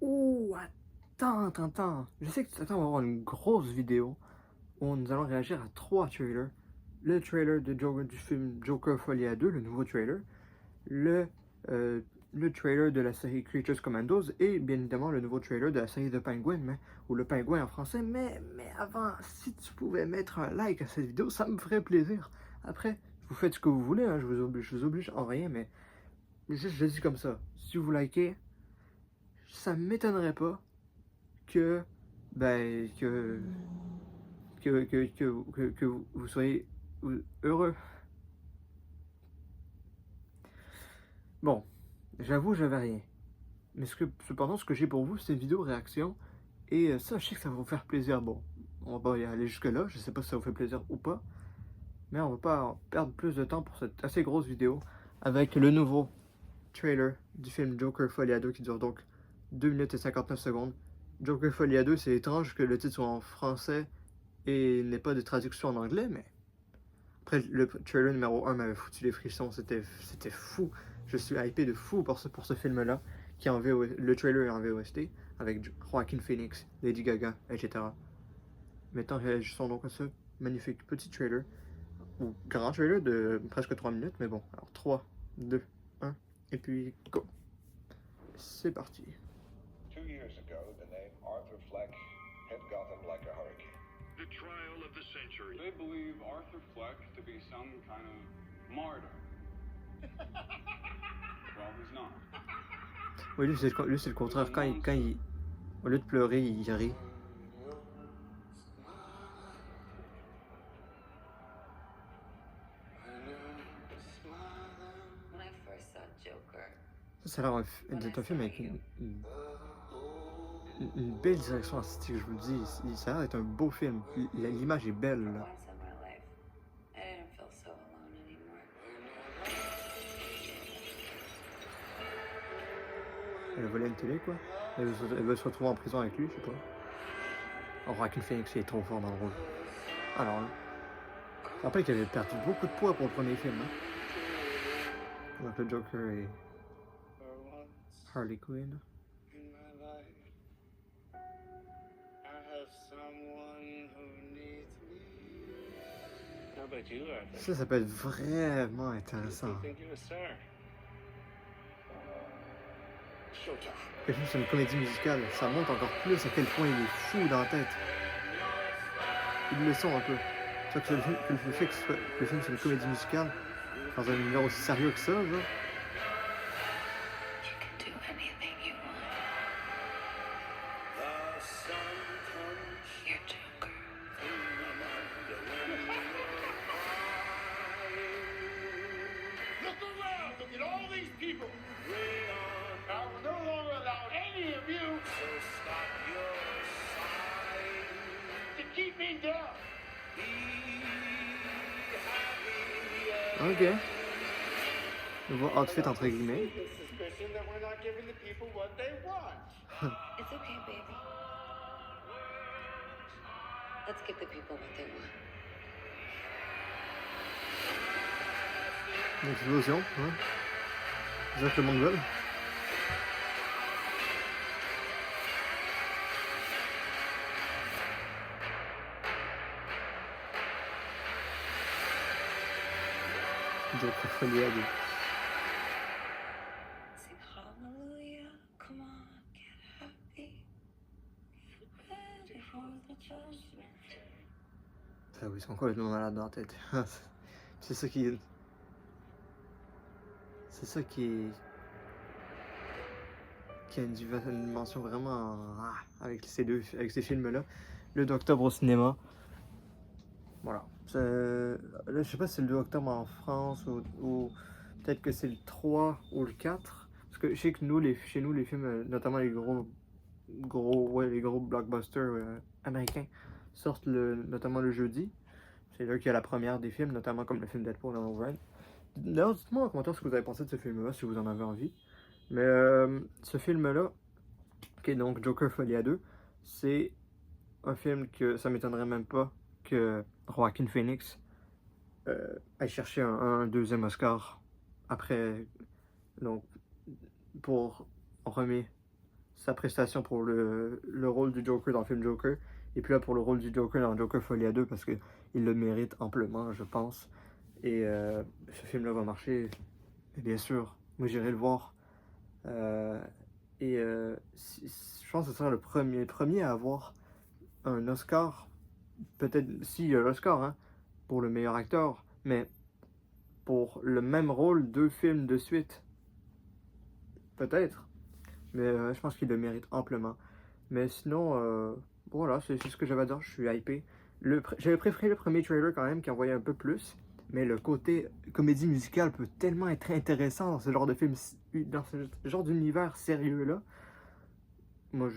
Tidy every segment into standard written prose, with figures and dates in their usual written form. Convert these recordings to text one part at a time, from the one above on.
Oh, attends. Je sais que tu t'attends à avoir une grosse vidéo où nous allons réagir à 3 trailers. Le trailer de Joker, du film Joker Folie à 2, le nouveau trailer. Le, euh, le trailer de la série Creatures Commandos et bien évidemment le nouveau trailer de la série The Penguin, ou le Pingouin en français. Mais avant, si tu pouvais mettre un like à cette vidéo, ça me ferait plaisir. Après, vous faites ce que vous voulez, hein, je vous oblige en rien, mais juste je le dis comme ça. Si vous likez, ça m'étonnerait pas que, ben, que vous soyez heureux. Bon, j'avoue, j'avais rien. Mais cependant, ce que j'ai pour vous, c'est une vidéo réaction. Et ça, je sais que ça va vous faire plaisir. Bon, on va pas y aller jusque-là. Je sais pas si ça vous fait plaisir ou pas. Mais on va pas perdre plus de temps pour cette assez grosse vidéo avec le nouveau trailer du film Joker Folie à 2 qui dure donc 2 minutes et 59 secondes. Joker Folie à 2, c'est étrange que le titre soit en français et n'ait pas de traduction en anglais, mais après le trailer numéro 1 m'avait foutu les frissons, c'était fou. Je suis hypé de fou pour ce film-là, qui est en le trailer est en VOST, avec Joaquin Phoenix, Lady Gaga, etc. Maintenant, réagissons donc à ce magnifique petit trailer, ou grand trailer de presque 3 minutes, mais bon, alors 3, 2, 1, et puis go. C'est parti. 2 years ago, the name Arthur Fleck hit Gotham like a hurricane. The trial of the century. They believe Arthur Fleck to be some kind of martyr. Well, he's not. Oui, lui, c'est le contraire. Au lieu de pleurer, il rit. When I first saw Joker, Ça a l'air d'être un film avec une belle direction artistique, je vous le dis. Ça a l'air d'être un beau film. L'image est belle, for là. once in my life, I didn't feel so alone anymore. Elle a volé une télé, quoi. Elle veut se retrouver en prison avec lui, je sais pas. Oh, Joaquin Phoenix, il est trop fort dans le rôle. Alors là. Je rappelle qu'il avait perdu beaucoup de poids pour le premier film, hein. Donc le Joker et Harley Quinn. In my life, I have someone who needs me. How about you, Arthur? Ça peut être vraiment intéressant. You think you're a star? Showtime. Le film, c'est une comédie musicale. Ça montre encore plus à quel point il est fou dans la tête. Ils le sont un peu. C'est que le fait que le film c'est une comédie musicale, dans un univers aussi sérieux que ça, genre. You can do anything you want. You're Joker. Look around! Look at all these people! I will no longer allow any of you to keep me down! Ok. Nouveau outfit entre guillemets. The suspicion that we're not giving the people what they want. It's okay, baby. Let's give the people what they want. Une explosion, hein. C'est ça que le monde veut. Joker Folie à 2. Sing hallelujah. Come on, get happy. Get ready for the judgment. Ah oui, ils sont complètement malades dans la tête. C'est ça qui est. C'est ça qui a une dimension vraiment avec ces films-là. Le 2 octobre au cinéma. Voilà. Là, je sais pas si c'est le 2 octobre en France ou peut-être que c'est le 3 ou le 4. Parce que je sais que chez nous, les films, notamment les gros blockbusters américains, sortent notamment le jeudi. C'est là qu'il y a la première des films, notamment comme le film Deadpool and Wolverine. D'ailleurs, dites-moi en commentaire ce que vous avez pensé de ce film-là, si vous en avez envie. Mais ce film-là, qui est donc Joker Folie à 2, c'est un film que ça m'étonnerait même pas que Joaquin Phoenix aille chercher un deuxième Oscar après, donc, pour remettre sa prestation pour le rôle du Joker dans le film Joker. Et puis là, pour le rôle du Joker dans Joker Folie 2, parce qu'il le mérite amplement, je pense. Et ce film-là va marcher, et bien sûr. Moi, j'irai le voir. Je pense que ce sera le premier à avoir un Oscar. Peut-être, si, il y a l'Oscar, hein, pour le meilleur acteur. Mais pour le même rôle, 2 films de suite. Peut-être. Mais je pense qu'il le mérite amplement. Mais sinon, voilà, c'est ce que j'avais à dire. Je suis hypé. J'avais préféré le premier trailer quand même, qui envoyait un peu plus. Mais le côté comédie musicale peut tellement être intéressant dans ce genre de film, dans ce genre d'univers sérieux-là. Moi,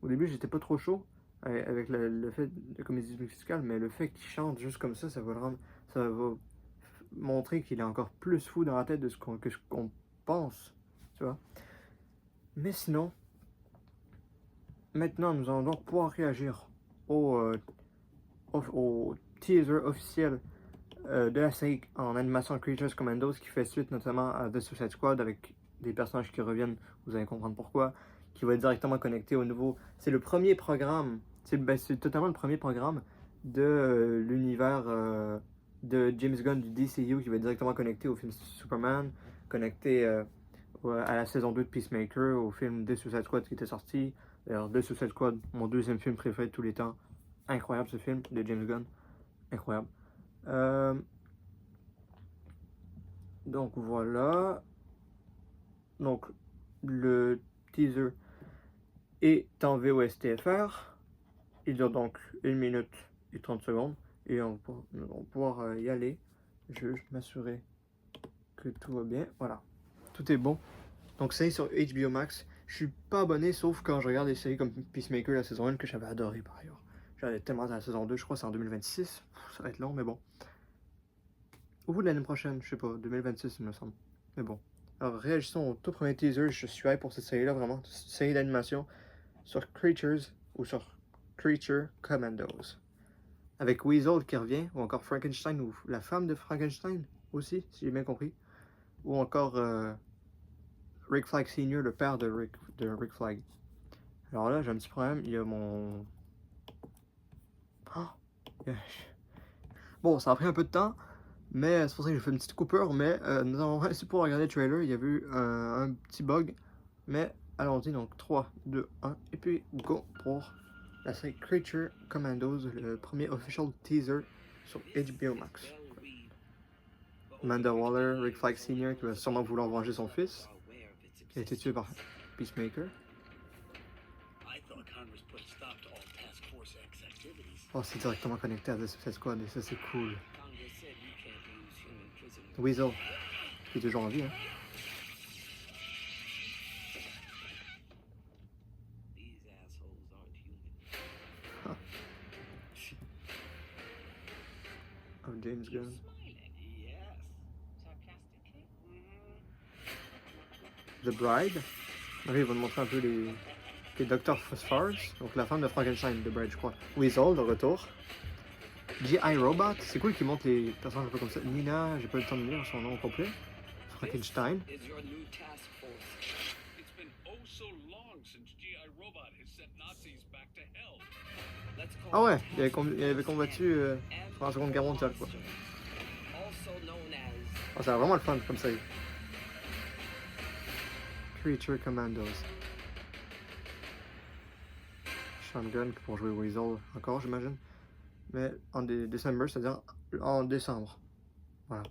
au début, j'étais pas trop chaud avec le fait de comédie musicale, mais le fait qu'il chante juste comme ça va montrer qu'il est encore plus fou dans la tête de ce qu'on pense, tu vois. Mais sinon, maintenant, nous allons donc pouvoir réagir au teaser officiel de la série en animation Creatures Commandos qui fait suite notamment à The Suicide Squad avec des personnages qui reviennent, vous allez comprendre pourquoi, qui va être directement connecté au nouveau. C'est le premier programme, c'est totalement le premier programme de l'univers de James Gunn du DCU qui va être directement connecté au film Superman, connecté à la saison 2 de Peacemaker, au film The Suicide Squad qui était sorti. D'ailleurs, The Suicide Squad, mon 2e film préféré de tous les temps. Incroyable ce film de James Gunn. Incroyable. Donc voilà. Donc le teaser est en VOSTFR. Il dure donc 1 minute et 30 secondes. Et on va pouvoir y aller. Je vais m'assurer que tout va bien. Voilà. Tout est bon. Donc c'est sur HBO Max. Je suis pas abonné sauf quand je regarde des séries comme Peacemaker la saison 1 que j'avais adoré par ailleurs. J'avais tellement dans la saison 2, je crois que c'est en 2026. Ça va être long, mais bon. Au bout de l'année prochaine, je sais pas, 2026 il me semble. Mais bon. Alors réagissons au tout premier teaser. Je suis hype pour cette série-là, vraiment. Cette série d'animation sur Creatures ou sur Creature Commandos. Avec Weasel qui revient, ou encore Frankenstein, ou la femme de Frankenstein aussi, si j'ai bien compris. Ou encore Rick Flag Sr., le père de Rick Flag. Alors là, j'ai un petit problème. Il y a mon... Oh. Bon, ça a pris un peu de temps, mais c'est pour ça que j'ai fait une petite coupure. Mais nous avons réussi pour regarder le trailer. Il y a eu un petit bug. Mais allons-y, donc 3, 2, 1. Et puis, go pour la série Creature Commandos, le premier official teaser sur HBO Max. Amanda Waller, Rick Flag Sr. qui va sûrement vouloir venger son fils, qui a été tué par Peacemaker. Oh, c'est directement connecté à The Suicide Squad et ça c'est cool. Weasel, qui est toujours en vie, hein. Ah. Oh, James Gunn. The Bride. Ok, ils vont nous montrer un peu les Dr. Phosphorus, donc la femme de Frankenstein, The Bride, je crois. Weasel, de retour. G.I. Robot, c'est cool qu'ils montrent les personnages un peu comme ça. Nina, j'ai pas eu le temps de lire son nom complet. Frankenstein. Ah ouais, il avait combattu sur la Seconde Guerre mondiale, quoi. Oh, c'est vraiment le fun comme ça. Creature Commandos. Sean Gunn pour jouer Weasel encore, j'imagine. Mais en décembre, c'est-à-dire en décembre. Voilà.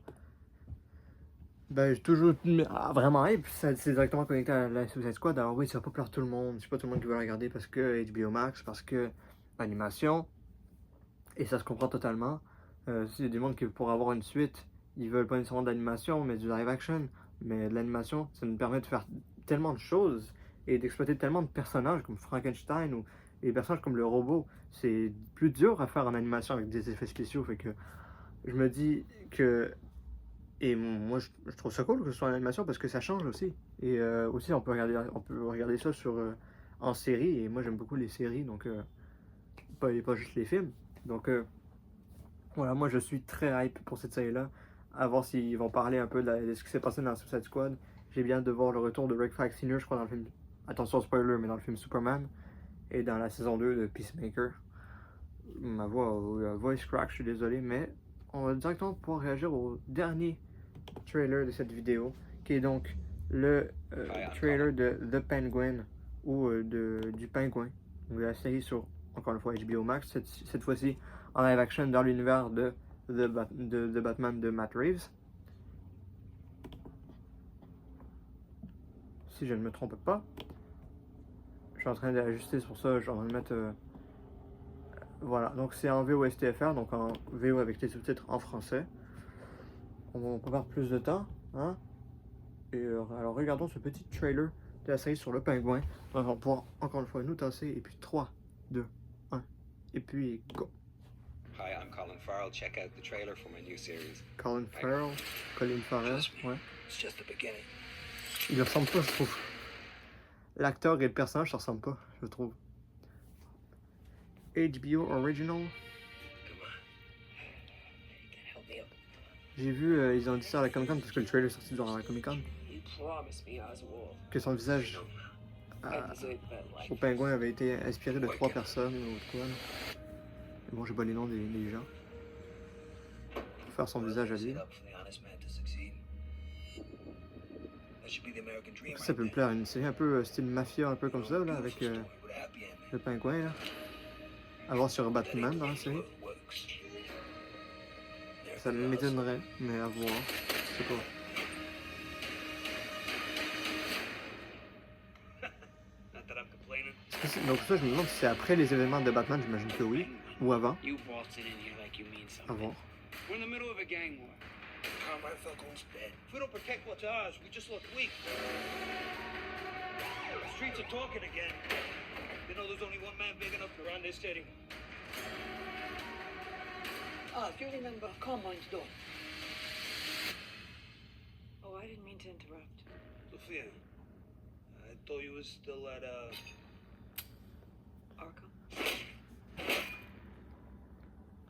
Ben, j'ai toujours vraiment hype. C'est directement connecté à la Suicide Squad. Alors oui, ça va pas plaire tout le monde. C'est pas tout le monde qui va la regarder parce que HBO Max, parce que animation. Et ça se comprend totalement. S'il y a du monde qui pour avoir une suite, ils veulent pas nécessairement d'animation, mais du live action. Mais de l'animation, ça nous permet de faire tellement de choses et d'exploiter tellement de personnages comme Frankenstein ou des personnages comme le robot. C'est plus dur à faire en animation avec des effets spéciaux. Fait que je me dis que... Et moi, je trouve ça cool que ce soit en animation parce que ça change aussi. Et aussi, on peut regarder ça en série. Et moi, j'aime beaucoup les séries, donc pas juste les films. Donc voilà, moi, je suis très hype pour cette série-là. À voir s'ils vont parler un peu de ce qui s'est passé dans Suicide Squad. J'ai bien hâte de voir le retour de Rick Flag Sr., je crois, dans le film attention spoiler, mais dans le film Superman et dans la saison 2 de Peacemaker. Ma voix a voice crack, je suis désolé, mais on va directement pouvoir réagir au dernier trailer de cette vidéo, qui est donc le trailer de The Penguin, ou du Pingouin, la série sur, encore une fois, HBO Max, cette fois-ci en live action dans l'univers de Batman de Matt Reeves. Si je ne me trompe pas. Je suis en train d'ajuster pour ça, je suis en train de mettre... voilà, donc c'est en VO-STFR, donc en VO avec les sous-titres en français. On va pas perdre plus de temps, hein. Et alors regardons ce petit trailer de la série sur le pingouin. Donc on va pouvoir encore une fois nous tasser, et puis 3, 2, 1, et puis go. Hi, I'm Colin Farrell. Check out the trailer for my new series. Colin Farrell, ouais. It's just the beginning. Il ne ressemble pas, je trouve. L'acteur et le personnage ne se ressemblent pas, je trouve. HBO Original. J'ai vu, ils ont dit ça à la Comic Con parce que le trailer est sorti durant la Comic Con. Que son visage au pingouin avait été inspiré de 3 personnes ou de quoi. Bon, j'ai pas les noms des gens. Pour faire son visage à lui. Ça peut me plaire, une série un peu style mafia, un peu comme ça, là, avec le pingouin, là. À voir sur Batman dans la série. Ça m'étonnerait, mais à voir. Je sais pas. Donc ça, je me demande si c'est après les événements de Batman, j'imagine que oui. Ou avant. À voir. We're in the middle of a gang war. Carmine Falcone's dead. If we don't protect what's ours, we just look weak. The streets are talking again. They know there's only one man big enough to run this city. Do you remember Carmine's door? Oh, I didn't mean to interrupt. Sophia, I thought you was still at, Arkham?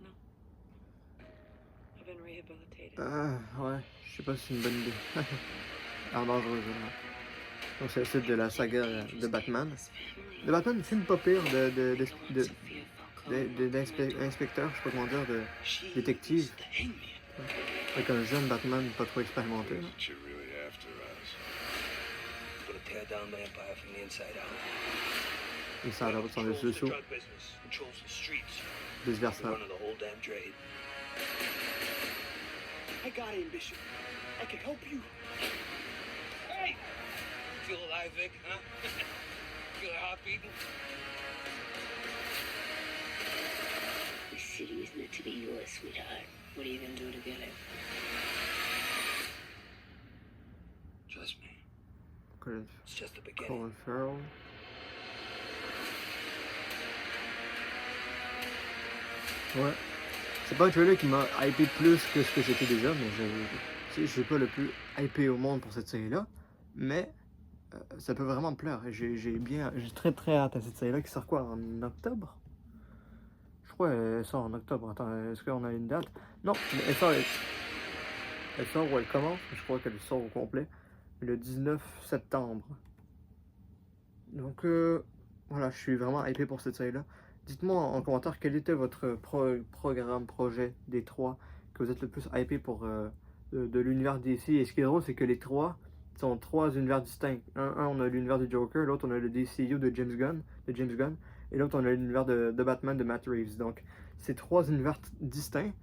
No. I've been rehabilitated. Ouais, je sais pas si c'est une bonne idée. Alors dangereuse, vraiment. Donc c'est le site de la saga de Batman. De Batman, un film pas pire d'inspecteur, je sais pas comment dire, de détective. Avec un jeune Batman pas trop expérimenté. Là. Et ça a l'air de s'en dessous. Vice versa. I got ambition. I can help you. Hey! Feel alive, Vic, huh? Feel a heart beating? This city is meant to be yours, sweetheart. What are you gonna do to get it? Trust me. Colin It's just the beginning. Farrell. Ouais. C'est pas un trailer qui m'a hypé plus que ce que j'étais déjà, mais je suis pas le plus hypé au monde pour cette série-là. Mais ça peut vraiment me plaire. J'ai très très hâte à cette série-là qui sort quoi, en octobre? Je crois qu'elle sort en octobre. Attends, est-ce qu'on a une date? Non, mais elle sort ou elle commence. Je crois qu'elle sort au complet le 19 septembre. Donc voilà, je suis vraiment hypé pour cette série-là. Dites-moi en commentaire quel était votre projet des 3 que vous êtes le plus hypé pour de l'univers DC. Et ce qui est drôle, c'est que les 3 sont 3 univers distincts. Un on a l'univers du Joker, l'autre on a le DCU de James Gunn, et l'autre on a l'univers de Batman de Matt Reeves. Donc c'est 3 univers distincts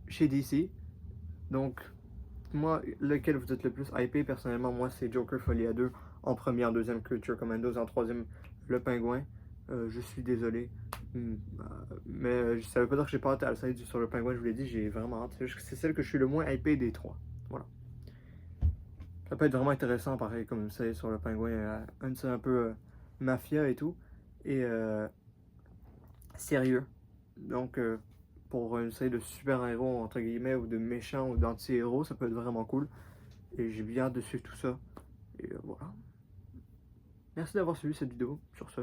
chez DC. Donc moi, lequel vous êtes le plus hypé? Personnellement, moi c'est Joker Folie à 2 en premier, en deuxième Creature Commandos, en troisième le Pingouin. Je suis désolé, mais ça veut pas dire que j'ai pas hâte à la série sur le Pingouin, je vous l'ai dit, j'ai vraiment hâte. C'est celle que je suis le moins hypé des 3. Voilà. Ça peut être vraiment intéressant, pareil, comme c'est sur le Pingouin, c'est un peu mafia et tout, et sérieux. Donc, pour une série de super-héros, entre guillemets, ou de méchants ou d'anti-héros, ça peut être vraiment cool. Et j'ai bien hâte de suivre tout ça. Et voilà. Merci d'avoir suivi cette vidéo, sur ce.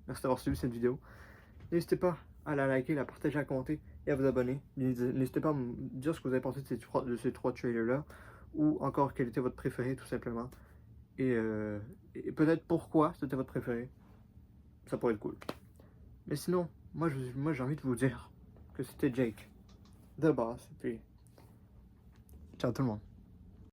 Merci d'avoir suivi cette vidéo. N'hésitez pas à la liker, la partager, à commenter et à vous abonner. N'hésitez pas à me dire ce que vous avez pensé de ces trois trailers-là. Ou encore quel était votre préféré, tout simplement. et peut-être pourquoi c'était votre préféré. Ça pourrait être cool. Mais sinon, moi j'ai envie de vous dire que c'était Jake de base. Et puis, ciao tout le monde.